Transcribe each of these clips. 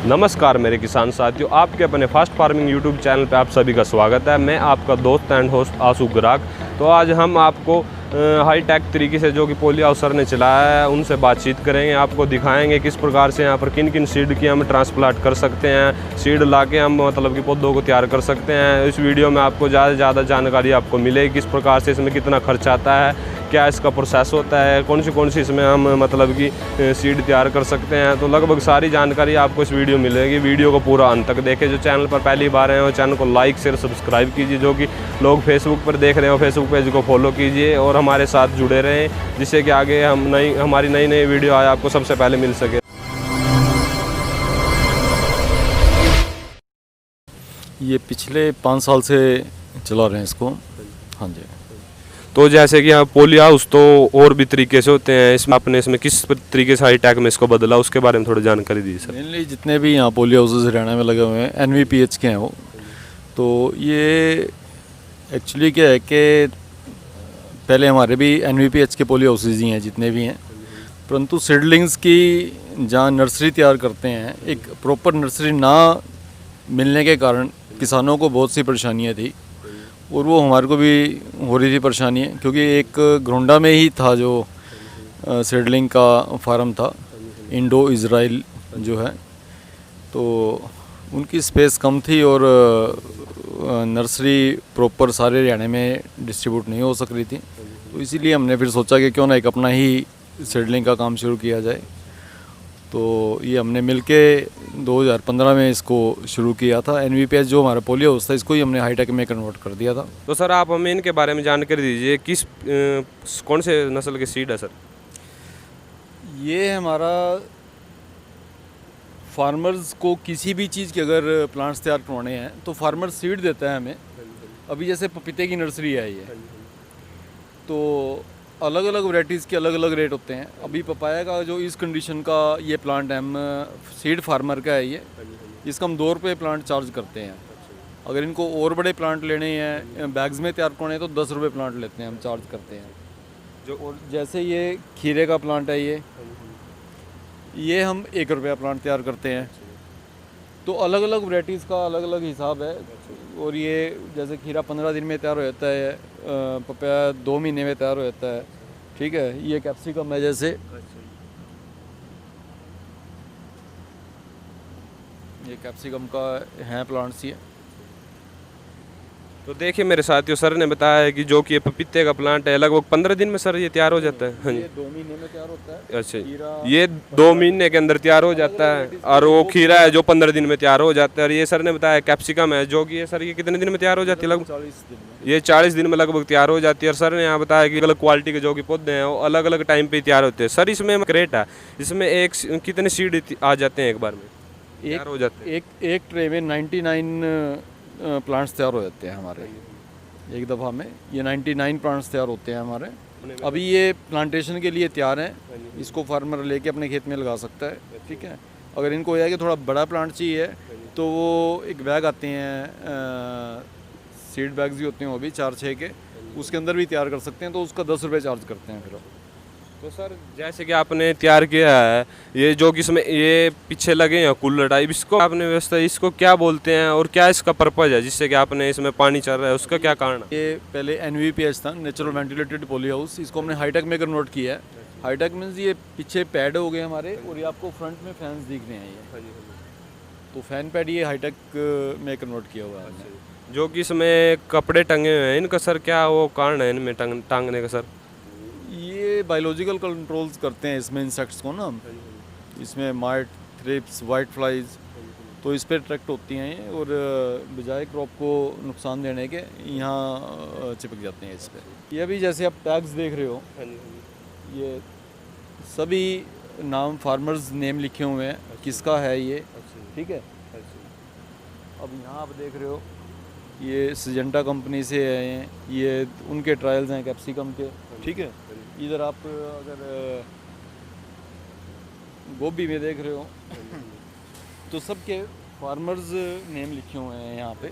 नमस्कार मेरे किसान साथियों, आपके अपने फास्ट फार्मिंग यूट्यूब चैनल पे आप सभी का स्वागत है। मैं आपका दोस्त एंड होस्ट आशु ग्राहक। तो आज हम आपको हाई टेक तरीके से जो कि पोलियो हाउस सर ने चलाया है उनसे बातचीत करेंगे। आपको दिखाएंगे किस प्रकार से यहाँ पर किन किन सीड की हम ट्रांसप्लांट कर सकते हैं, सीड लाके हम मतलब कि पौधों को तैयार कर सकते हैं। इस वीडियो में आपको ज़्यादा से ज़्यादा जानकारी आपको मिलेगी, किस प्रकार से इसमें कितना खर्च आता है, क्या इसका प्रोसेस होता है, कौन सी इसमें हम मतलब कि सीड तैयार कर सकते हैं। तो लगभग सारी जानकारी आपको इस वीडियो में मिलेगी। वीडियो को पूरा अंत तक देखें। जो चैनल पर पहली बार हैं वो चैनल को लाइक शेयर सब्सक्राइब कीजिए। जो कि लोग फेसबुक पर देख रहे हो फेसबुक पेज को फॉलो कीजिए और हमारे साथ जुड़े रहें, जिससे कि आगे हमारी नई वीडियो आए आपको सबसे पहले मिल सके। ये पिछले 5 साल से चला रहे हैं इसको। हाँ जी। तो जैसे कि यहाँ पोलियो हाउस तो और भी तरीके से होते हैं, इसमें आपने इसमें किस तरीके से हाई टेक में इसको बदला, उसके बारे में थोड़ी जानकारी दी सर। मेनली जितने भी यहाँ पोलियो हाउसेज हरियाणा में लगे हुए हैं NVPH के हैं वो। तो ये एक्चुअली क्या है कि पहले हमारे भी NVPH के पोलियो हाउसेज ही हैं जितने भी हैं, परंतु सीडलिंग्स की जहाँ नर्सरी तैयार करते हैं, एक प्रॉपर नर्सरी ना मिलने के कारण किसानों को बहुत सी परेशानियाँ थी और वो हमारे को भी हो रही थी परेशानी है, क्योंकि एक घरोंडा में ही था जो सीडलिंग का फार्म था, इंडो इज़राइल जो है। तो उनकी स्पेस कम थी और नर्सरी प्रॉपर सारे हरियाणा में डिस्ट्रीब्यूट नहीं हो सक रही थी। तो इसीलिए हमने फिर सोचा कि क्यों ना एक अपना ही सीडलिंग का काम शुरू किया जाए। तो ये हमने मिलके 2015 में इसको शुरू किया था। NVPH जो हमारा पोलियो हाउस था, इसको ही हमने हाईटेक में कन्वर्ट कर दिया था। तो सर आप हमें इनके बारे में जानकारी दीजिए, किस कौन से नस्ल के सीड है सर। ये हमारा फार्मर्स को किसी भी चीज़ के अगर प्लांट्स तैयार करवाने हैं तो फार्मर सीड देता है हमें। अभी जैसे पपीते की नर्सरी है ये, तो अलग अलग वैरायटीज़ के अलग अलग रेट होते हैं। अभी पपाया का जो इस कंडीशन का ये प्लांट है, हम सीड फार्मर का है ये, इसका हम 2 रुपये प्लांट चार्ज करते हैं। अगर इनको और बड़े प्लांट लेने हैं, बैग्स में तैयार करने हैं, तो 10 रुपये प्लांट लेते हैं, हम चार्ज करते हैं। जो और जैसे ये खीरे का प्लांट है ये हम 1 रुपया प्लांट तैयार करते हैं। तो अलग अलग वैरायटीज़ का अलग अलग हिसाब है। और ये जैसे खीरा 15 दिन में तैयार हो जाता है, पपाया 2 महीने में तैयार हो जाता है। ठीक है, ये कैप्सिकम है जैसे, ये कैप्सिकम का है प्लांट्स ये। तो देखिए मेरे साथियों, सर ने बताया है कि जो कि ये पपीते का प्लांट है लगभग 15 दिन में सर ये तैयार हो जाता है। हाँ जी, ये 2 महीने में तैयार होता है। अच्छा, ये 2 महीने के अंदर तैयार हो जाता है। और वो खीरा है जो 15 दिन में तैयार हो जाता है। और ये सर ने बताया कैप्सिकम है जो कि ये सर ये कितने दिन में तैयार हो जाती है? लगभग 40 दिन में। ये 40 दिन में लगभग तैयार हो जाती है। और सर ने यहाँ बताया कि अलग क्वालिटी के जो कि पौधे हैं वो अलग अलग टाइम पे तैयार होते हैं। सर इसमें क्रेट है, इसमें कितने सीड आ जाते हैं एक बार में तैयार हो जाते हैं? एक ट्रे में 99 प्लांट्स तैयार हो जाते हैं हमारे एक दफ़ा में। ये 99 प्लांट्स तैयार होते हैं हमारे। अभी ये प्लांटेशन के लिए तैयार हैं, इसको फार्मर लेके अपने खेत में लगा सकता है। ठीक है, अगर इनको यह है कि थोड़ा बड़ा प्लांट चाहिए तो वो एक बैग आते हैं, सीड बैग्स भी होते हैं वो भी 4-6 के, उसके अंदर भी तैयार कर सकते हैं। तो उसका 10 रुपये चार्ज करते हैं फिर। तो सर जैसे कि आपने तैयार किया है ये जो कि इसमें ये पीछे लगे हैं कूलर टाइप, इसको आपने व्यवस्था इसको क्या बोलते हैं और क्या इसका पर्पज़ है जिससे कि आपने इसमें पानी चल रहा है, उसका क्या कारण है? ये पहले NVPH था, नेचुरल वेंटिलेटेड पोलियो हाउस, इसको हमने हाईटेक में कन्वर्ट किया है। हाईटेक मीन्स ये पीछे पैड हो गए हमारे और ये आपको फ्रंट में फैंस दिख रहे हैं ये। तो फैन पैड ये हाईटेक में कन्वर्ट किया हुआ है। जो कि इसमें कपड़े टंगे हुए हैं, इनका सर क्या वो कारण है इनमें टांगने का सर? ये बायोलॉजिकल कंट्रोल्स करते हैं इसमें इंसेक्ट्स को ना, इसमें माइट, थ्रिप्स, वाइट फ्लाइज, तो इस पर अट्रैक्ट होती हैं ये और बजाय क्रॉप को नुकसान देने के यहाँ चिपक जाते हैं इस पर। ये अभी जैसे आप टैग्स देख रहे हो, ये सभी नाम फार्मर्स नेम लिखे हुए हैं, किसका है ये। ठीक है, अब यहाँ आप देख रहे हो ये सिजेंटा कंपनी से हैं, ये उनके ट्रायल्स हैं कैप्सिकम के। ठीक है, इधर आप अगर गोभी में देख रहे हो तो सबके फार्मर्स नेम लिखे हुए हैं यहाँ पे,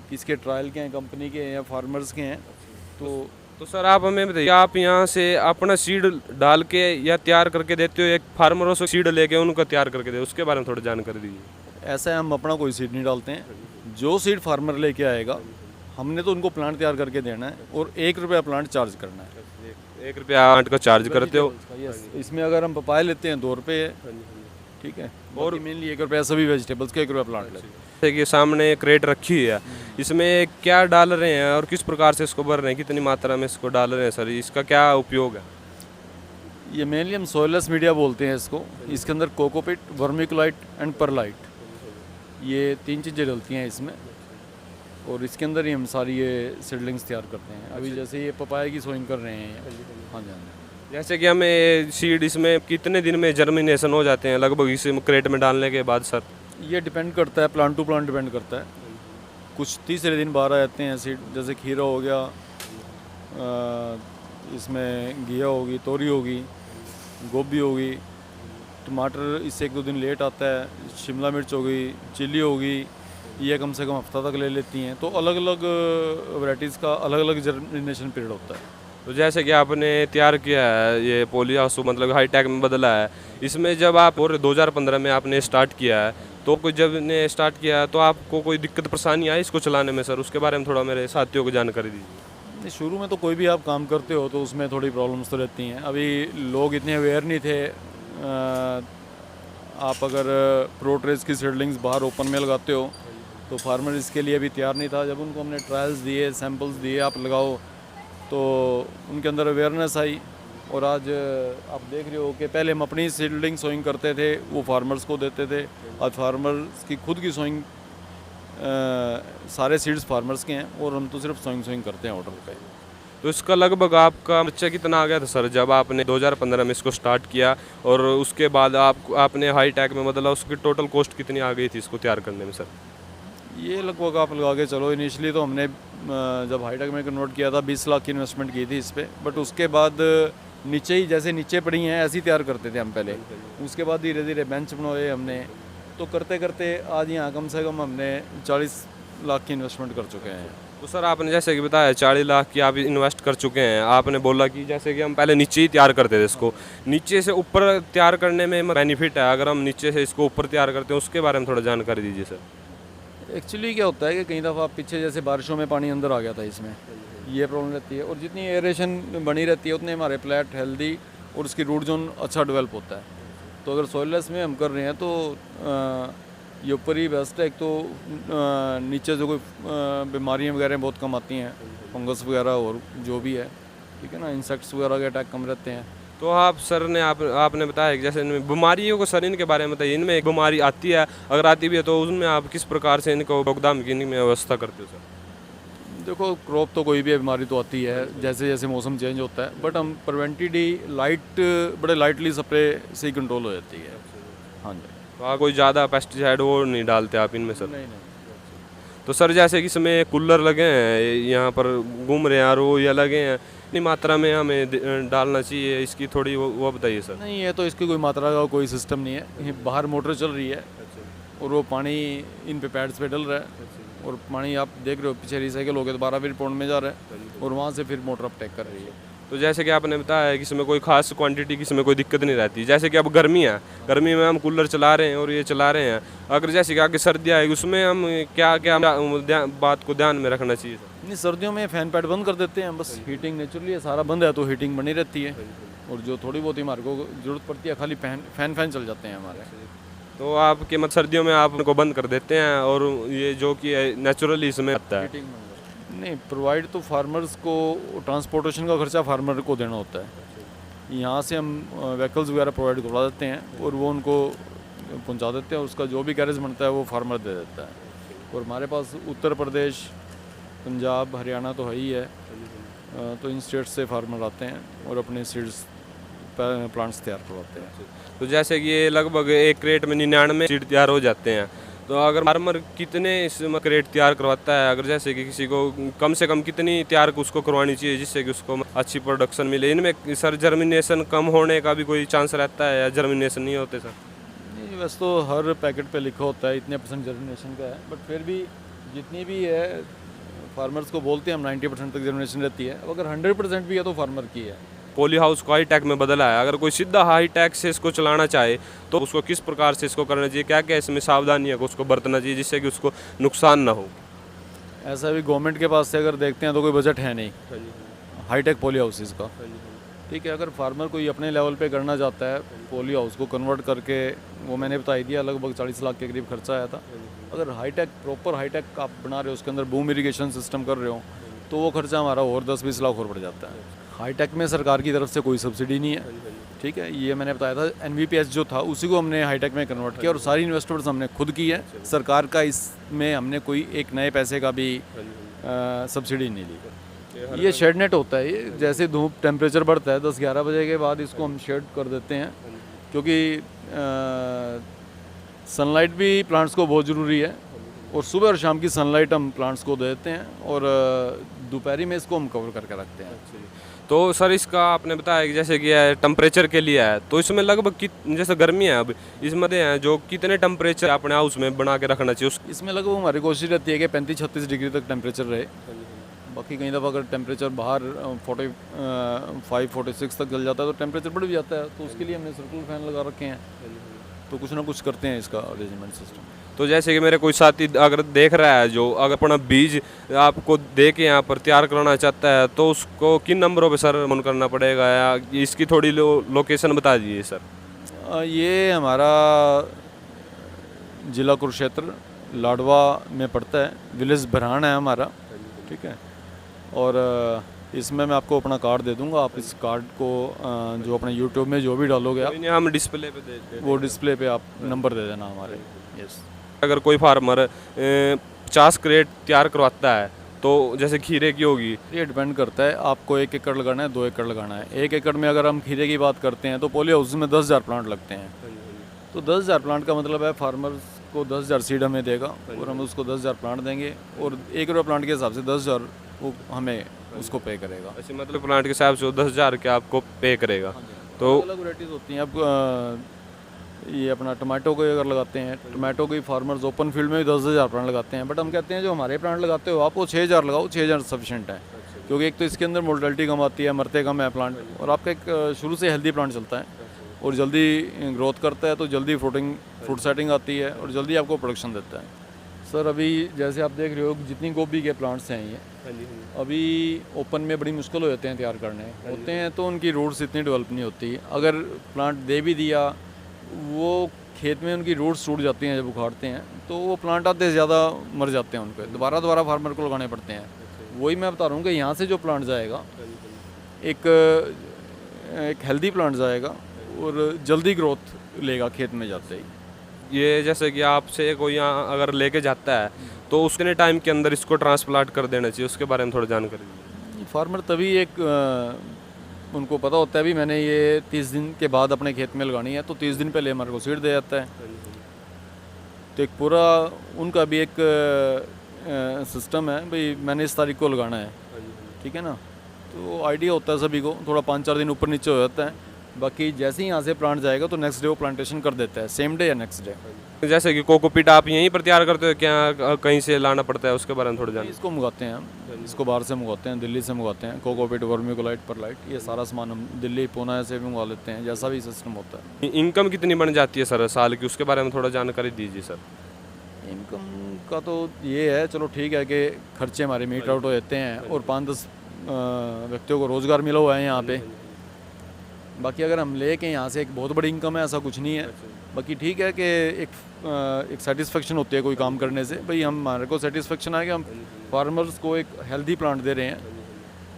किसके ट्रायल के हैं, कंपनी के हैं या फार्मर्स के हैं। तो तो सर आप हमें बताइए, आप यहाँ से अपना सीड डाल के या तैयार करके देते हो, एक फार्मरों से सीड लेके उनको तैयार करके दे, उसके बारे में थोड़ी जानकारी दीजिए। ऐसा है, हम अपना कोई सीड नहीं डालते हैं। जो सीड फार्मर लेके आएगा हमने तो उनको प्लांट तैयार करके देना है और 1 रुपया प्लांट चार्ज करना है। 1 रुपया प्लांट का चार्ज करते हो। यस, इसमें अगर हम पपाया लेते हैं 2 रुपये है, ठीक है, और मेनली 1 रुपया सभी वेजिटेबल्स के 1 रुपया प्लांट लेते हैं। जैसे कि सामने एक क्रेट रखी है, इसमें क्या डाल रहे हैं और किस प्रकार से इसको भर रहे हैं, कितनी मात्रा में इसको डाल रहे हैं सर, इसका क्या उपयोग है? ये मेनली हम सोइललेस मीडिया बोलते हैं इसको। इसके अंदर कोकोपिट, वर्मिकुलाइट एंड परलाइट, ये 3 चीज़ें डलती हैं इसमें, और इसके अंदर ही हम सारी ये सीडलिंग्स तैयार करते हैं। अभी जैसे ये पपाया की सोइंग कर रहे हैं। हाँ जी, हाँ जी। जैसे कि हमें सीड इसमें कितने दिन में जर्मिनेशन हो जाते हैं लगभग इस क्रेट में डालने के बाद सर? ये डिपेंड करता है, प्लांट टू प्लांट डिपेंड करता है। कुछ तीसरे दिन बाहर आ जाते हैं सीड, जैसे खीरा हो गया, इसमें घिया होगी, तोरी होगी, गोभी होगी, टमाटर इससे 1-2 दिन लेट आता है, शिमला मिर्च हो गई, चिली होगी, ये कम से कम हफ्ता तक ले लेती हैं। तो अलग अलग वैराइटीज़ का अलग अलग जर्मिनेशन पीरियड होता है। तो जैसे कि आपने तैयार किया है ये पोली हाउस, मतलब हाईटेक में बदला है, इसमें जब आप और 2015 में आपने स्टार्ट किया है, तो कुछ जब ने स्टार्ट किया तो आपको कोई दिक्कत परेशानी आई इसको चलाने में सर? उसके बारे में थोड़ा मेरे साथियों को जानकारी दीजिए। नहीं, शुरू में तो कोई भी आप काम करते हो तो उसमें थोड़ी प्रॉब्लम्स तो रहती हैं। अभी लोग इतने अवेयर नहीं थे। आप अगर प्रोट्रेस की सीडलिंग्स बाहर ओपन में लगाते हो तो फार्मर इसके लिए भी तैयार नहीं था। जब उनको हमने ट्रायल्स दिए, सैम्पल्स दिए, आप लगाओ, तो उनके अंदर अवेयरनेस आई। और आज आप देख रहे हो कि पहले हम अपनी सीडलिंग सोइंग करते थे, वो फार्मर्स को देते थे। आज फार्मर्स की खुद की सोइंग, सारे सीड्स फार्मर्स के हैं और हम तो सिर्फ सोइंग करते हैं ऑर्डर पे। तो इसका लगभग आपका खर्चा कितना आ गया था सर जब आपने 2015 में इसको स्टार्ट किया, और उसके बाद आपने हाईटेक में बदला, उसकी टोटल कॉस्ट कितनी आ गई थी इसको तैयार करने में सर? ये लगभग आप लगा के चलो, इनिशियली तो हमने जब हाईटेक में कन्वर्ट किया था 20 लाख की इन्वेस्टमेंट की थी इस पर। बट उसके बाद नीचे ही, जैसे नीचे पड़ी हैं ऐसे ही तैयार करते थे हम पहले। उसके बाद धीरे धीरे बेंच बनवाए हमने, तो करते करते आज यहाँ कम से कम हमने 40 लाख की इन्वेस्टमेंट कर चुके हैं। तो सर आपने जैसे कि बताया 40 लाख की आप इन्वेस्ट कर चुके हैं। आपने बोला कि जैसे कि हम पहले नीचे ही तैयार करते थे इसको, नीचे से ऊपर तैयार करने में बेनिफिट है अगर हम नीचे से इसको ऊपर तैयार करते हैं, उसके बारे में थोड़ा जानकारी दीजिए सर। एक्चुअली क्या होता है कि कई दफ़ा पीछे जैसे बारिशों में पानी अंदर आ गया था, इसमें ये प्रॉब्लम रहती है। और जितनी एयरेशन बनी रहती है उतने हमारे प्लांट हेल्दी और उसकी रूट जोन अच्छा डेवलप होता है। तो अगर सॉइललेस में हम कर रहे हैं तो ये ऊपर ही बेस्ट है। एक तो नीचे जो कोई बीमारियाँ वगैरह बहुत कम आती हैं, फंगस वगैरह और जो भी है, ठीक है ना, इंसेक्ट्स वगैरह के अटैक कम रहते हैं। तो आप सर ने आपने बताया कि जैसे इनमें बीमारियों को सर इनके बारे में बताइए। इनमें एक बीमारी आती है, अगर आती भी है तो उसमें आप किस प्रकार से इनको रोकथाम की में व्यवस्था करते हो सर? देखो, क्रॉप तो कोई भी बीमारी तो आती है जैसे जैसे मौसम चेंज होता है, बट हम प्रिवेंटिवली बड़े लाइटली स्प्रे से ही कंट्रोल हो जाती है। हाँ जी। तो आप कोई ज़्यादा पेस्टिसाइड वो नहीं डालते आप इनमें सर? नहीं। तो सर जैसे कि इसमें कूलर लगे हैं यहाँ पर घूम रहे हैं और वो ये लगे हैं, इतनी मात्रा में हमें डालना चाहिए, इसकी थोड़ी वो बताइए सर। नहीं, ये तो इसकी कोई मात्रा का कोई सिस्टम नहीं है। ये बाहर मोटर चल रही है और वो पानी इन पे पैड्स पे डल रहा है, और पानी आप देख रहे हो पीछे रिसाइकिल हो गया दोबारा फिर पौंड में जा रहा है और वहाँ से फिर मोटर अपटेक कर रही है। तो जैसे कि आपने बताया कि इसमें कोई खास क्वांटिटी की इसमें कोई दिक्कत नहीं रहती। जैसे कि अब गर्मी है, गर्मी में हम कूलर चला रहे हैं और ये चला रहे हैं, अगर जैसे कि आगे सर्दी आएगी उसमें हम क्या क्या बात को ध्यान में रखना चाहिए सर? नहीं, सर्दियों में फैन पैड बंद कर देते हैं, बस हीटिंग नेचुरली है, सारा बंद है तो हीटिंग बनी रहती है। और जो थोड़ी बहुत ही हमारे को ज़रूरत पड़ती है खाली फैन चल जाते हैं हमारे। तो आपके मत सर्दियों में आप उनको बंद कर देते हैं और ये जो कि नेचुरली इसमें आता है? नहीं, प्रोवाइड तो फार्मर्स को, ट्रांसपोर्टेशन का खर्चा फार्मर को देना होता है। यहाँ से हम व्हीकल्स वगैरह प्रोवाइड करवा देते हैं और वो उनको पहुँचा देते हैं, उसका जो भी कैरेज बनता है वो फार्मर दे देता है। और हमारे पास उत्तर प्रदेश, पंजाब, हरियाणा तो है ही है, तो इन स्टेट्स से फार्मर आते हैं और अपने सीड्स प्लांट्स तैयार करवाते हैं। तो जैसे कि ये लगभग एक क्रेट में 99 सीड तैयार हो जाते हैं, तो अगर फार्मर कितने इस क्रेट तैयार करवाता है, अगर जैसे कि किसी को कम से कम कितनी तैयार उसको करवानी चाहिए जिससे कि उसको अच्छी प्रोडक्शन मिले? इनमें सर जर्मिनेशन कम होने का भी कोई चांस रहता है या जर्मिनेशन नहीं होते सर? नहीं, वैसे तो हर पैकेट पे लिखा होता है इतने % जर्मिनेशन का है, बट फिर भी जितनी भी है फार्मर्स को बोलते हैं हम 90% तक जर्मिनेशन रहती है, अब अगर 100% भी है तो फार्मर की है। पॉली हाउस को हाई टेक में बदला है, अगर कोई सीधा हाई टेक से इसको चलाना चाहे तो उसको किस प्रकार से इसको करना चाहिए, क्या क्या इसमें सावधानियाँ को उसको बरतना चाहिए जिससे कि उसको नुकसान ना हो? ऐसा भी गवर्नमेंट के पास से अगर देखते हैं तो कोई बजट है नहीं हाईटेक पॉली हाउसेस का। ठीक है, अगर फार्मर कोई अपने लेवल पे करना चाहता है पॉली हाउस को कन्वर्ट करके, वो मैंने बता ही दिया लगभग 40 लाख के करीब खर्चा आया था। अगर हाईटेक प्रॉपर हाईटेक आप बना रहे हो, उसके अंदर बूम इरिगेशन सिस्टम कर रहे हो, तो वो खर्चा हमारा और 10-20 लाख और बढ़ जाता है। हाईटेक में सरकार की तरफ से कोई सब्सिडी नहीं है। ठीक है, ये मैंने बताया था NVPS जो था उसी को हमने हाईटेक में कन्वर्ट किया और सारी इन्वेस्टमेंट्स हमने खुद की है। सरकार का इसमें हमने कोई एक नए पैसे का भी सब्सिडी नहीं ली। ये शेड नेट होता है, ये जैसे धूप टेम्परेचर बढ़ता है 10-11 बजे के बाद इसको हम शेड कर देते हैं, क्योंकि सनलाइट भी प्लांट्स को बहुत ज़रूरी है और सुबह और शाम की सनलाइट हम प्लांट्स को देते हैं और दोपहरी में इसको हम कवर करके रखते हैं। तो सर इसका आपने बताया कि जैसे कि टेम्परेचर के लिए है, तो इसमें लगभग जैसे गर्मी है अब इसमें है जो कितने टेम्परेचर अपने हाउस में बना के रखना चाहिए? इसमें लगभग हमारी कोशिश रहती है कि 35-36 डिग्री तक टेम्परेचर रहे। बाकी कहीं दफ़ा अगर टेम्परेचर बाहर 45-46 तक चल जाता है तो टेम्परेचर बढ़ भी जाता है, तो उसके लिए हमने सर्कुलर फैन लगा रखे हैं, तो कुछ ना कुछ करते हैं इसका अरेंजमेंट सिस्टम। तो जैसे कि मेरे कोई साथी अगर देख रहा है जो अगर अपना बीज आपको दे के यहाँ पर तैयार कराना चाहता है तो उसको किन नंबरों पे सर फोन करना पड़ेगा, या इसकी थोड़ी लोकेशन बता दीजिए सर। ये हमारा ज़िला कुरुक्षेत्र लाडवा में पड़ता है, विलेज भरान है हमारा। ठीक है, और इसमें मैं आपको अपना कार्ड दे दूंगा, आप इस कार्ड को जो अपने YouTube में जो भी डालोगे आप, हम डिस्प्ले पे दे देते हैं, वो डिस्प्ले पे आप नंबर दे देना हमारे। यस, अगर कोई फार्मर 50 क्रेट तैयार करवाता है तो जैसे खीरे की होगी, ये डिपेंड करता है आपको 1 एकड़ लगाना है 2 एकड़ लगाना है। 1 एकड़ में अगर हम खीरे की बात करते हैं तो पॉली हाउस में 10,000 प्लांट लगते हैं, तो 10,000 प्लांट का मतलब है फार्मर्स को 10,000 सीड हमें देगा और हम उसको 10,000 प्लांट देंगे और 1 रुपये प्लांट के हिसाब से 10,000 वो हमें उसको पे करेगा। अच्छा, मतलब प्लांट के हिसाब से 10,000 के आपको पे करेगा। तो अलग वैराइटीज़ होती हैं। अब ये अपना टमाटो को अगर लगाते हैं, टमाटो की फार्मर्स ओपन फील्ड में भी 10,000 प्लांट लगाते हैं, बट हम कहते हैं जो हमारे प्लांट लगाते हो आप वो 6,000 लगाओ, 6,000 सफिशेंट है, क्योंकि एक तो इसके अंदर मोर्टेलिटी कम आती है, मरते कम है प्लांट, और आपका एक शुरू से हेल्दी प्लांट चलता है और जल्दी ग्रोथ करता है, तो जल्दी फ्रूट सेटिंग आती है और जल्दी आपको प्रोडक्शन देता है। सर अभी जैसे आप देख रहे हो जितनी गोभी के प्लांट्स हैं ये अभी ओपन में बड़ी मुश्किल हो जाते हैं तैयार करने होते हैं, तो उनकी रूट्स इतनी डेवलप नहीं होती। अगर प्लांट दे भी दिया, वो खेत में उनकी रूट्स टूट जाती हैं जब उखाड़ते हैं, तो वो प्लांट आधे से ज़्यादा मर जाते हैं, उनको दोबारा फार्मर को लगाने पड़ते हैं। वही मैं बता रहा हूँ कि यहाँ से जो प्लांट जाएगा एक हेल्दी प्लांट जाएगा और जल्दी ग्रोथ लेगा खेत में जाते ही। ये जैसे कि आपसे कोई यहाँ अगर लेके जाता है तो उसके टाइम के अंदर इसको ट्रांसप्लांट कर देना चाहिए, उसके बारे में थोड़ा जानकारी दीजिए। फार्मर तभी एक उनको पता होता है भी मैंने ये 30 दिन के बाद अपने खेत में लगानी है, तो 30 दिन पहले हमारे को सीड दे जाता है, तो एक पूरा उनका भी एक सिस्टम है भाई मैंने इस तारीख को लगाना है। ठीक है ना, तो आइडिया होता है सभी को, थोड़ा 5-4 दिन ऊपर नीचे हो जाता है, बाकी जैसे ही यहाँ से प्लांट जाएगा तो नेक्स्ट डे वो प्लांटेशन कर देता है, सेम डे या नेक्स्ट डे। जैसे कि कोकोपीट आप यहीं पर तैयार करते हो क्या कहीं से लाना पड़ता है, उसके बारे में थोड़ा जान। इसको मंगाते हैं हम, इसको बाहर से मंगाते हैं, दिल्ली से मंगाते हैं, कोकोपीट, वर्मिकोलाइट, परलाइट, ये सारा सामान हम दिल्ली पूना से भी मंगा लेते हैं, जैसा भी सिस्टम होता है। इनकम कितनी बन जाती है सर साल की, उसके बारे में थोड़ा जानकारी दीजिए सर। इनकम का तो ये है, चलो ठीक है कि खर्चे हमारे मीट आउट हो जाते हैं और 5-10 व्यक्तियों को रोज़गार मिला हुआ है यहाँ पे। बाकी अगर हम ले के यहाँ से एक बहुत बड़ी इनकम है ऐसा कुछ नहीं है। बाकी ठीक है कि एक सेटिस्फेक्शन होती है कोई काम करने से, भाई हमारे को सेटिस्फेक्शन है कि हम फार्मर्स को एक हेल्दी प्लांट दे रहे हैं,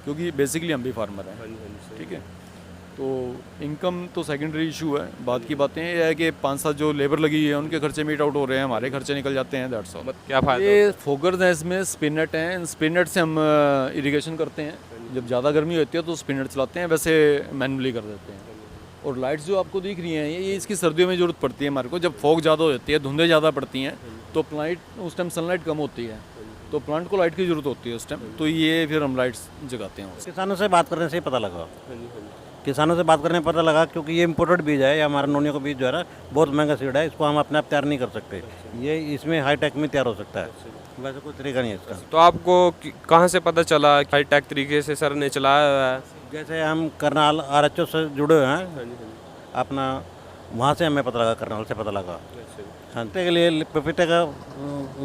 क्योंकि बेसिकली हम भी फार्मर हैं। ठीक है, तो इनकम तो सेकेंडरी इशू है। बात की बातें ये है कि 5-7 जो लेबर लगी है उनके खर्चे मीट आउट हो रहे हैं, हमारे खर्चे निकल जाते हैं, दैट्स ऑल। क्या फायदा? ये फोकर्स हैं इसमें, स्पिनट हैं, स्पिनट से हम इरिगेशन करते हैं, जब ज़्यादा गर्मी होती है तो स्पिनट चलाते हैं, वैसे मैनुअली कर देते हैं। और लाइट्स जो आपको दिख रही हैं ये इसकी सर्दियों में ज़रूरत पड़ती है हमारे को, जब फॉग ज़्यादा हो जाती है, धुंधें ज़्यादा पड़ती हैं, तो लाइट उस टाइम सनलाइट कम होती है, तो प्लांट को लाइट की ज़रूरत होती है उस टाइम, तो ये फिर हम लाइट्स जगाते हैं। किसानों से बात करने से ही पता लगा, किसानों से बात करने पता लगा, क्योंकि ये इम्पोर्टेड बीज है, या हमारा नोनियों का बीज जो है बहुत महंगा सीड है, इसको हम अपने आप तैयार नहीं कर सकते, ये इसमें हाई टेक में तैयार हो सकता है। वैसे कोई तरीका नहीं है इसका। तो आपको कहाँ से पता चला हाई टेक तरीके से सर ने चलाया हुआ है? जैसे हम करनाल RHO से जुड़े हुए हैं अपना, वहाँ से हमें पता लगा, करनाल से पता लगा। हाँ, के लिए पपीते का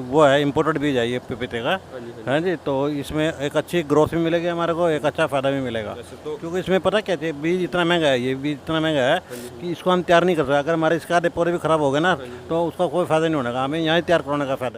वो है, इम्पोर्टेड बीज है ये पपीते का। हाँ जी, तो इसमें एक अच्छी ग्रोथ भी मिलेगी हमारे को, एक अच्छा फ़ायदा भी मिलेगा। क्योंकि इसमें पता क्या है, बीज इतना महंगा है, ये बीज इतना महंगा है कि इसको हम तैयार नहीं कर सकते। अगर हमारे इसके आधे पौधे भी ख़राब हो गए ना तो उसका कोई फ़ायदा नहीं होने का, हमें यहाँ ही तैयार कराने का फ़ायदा।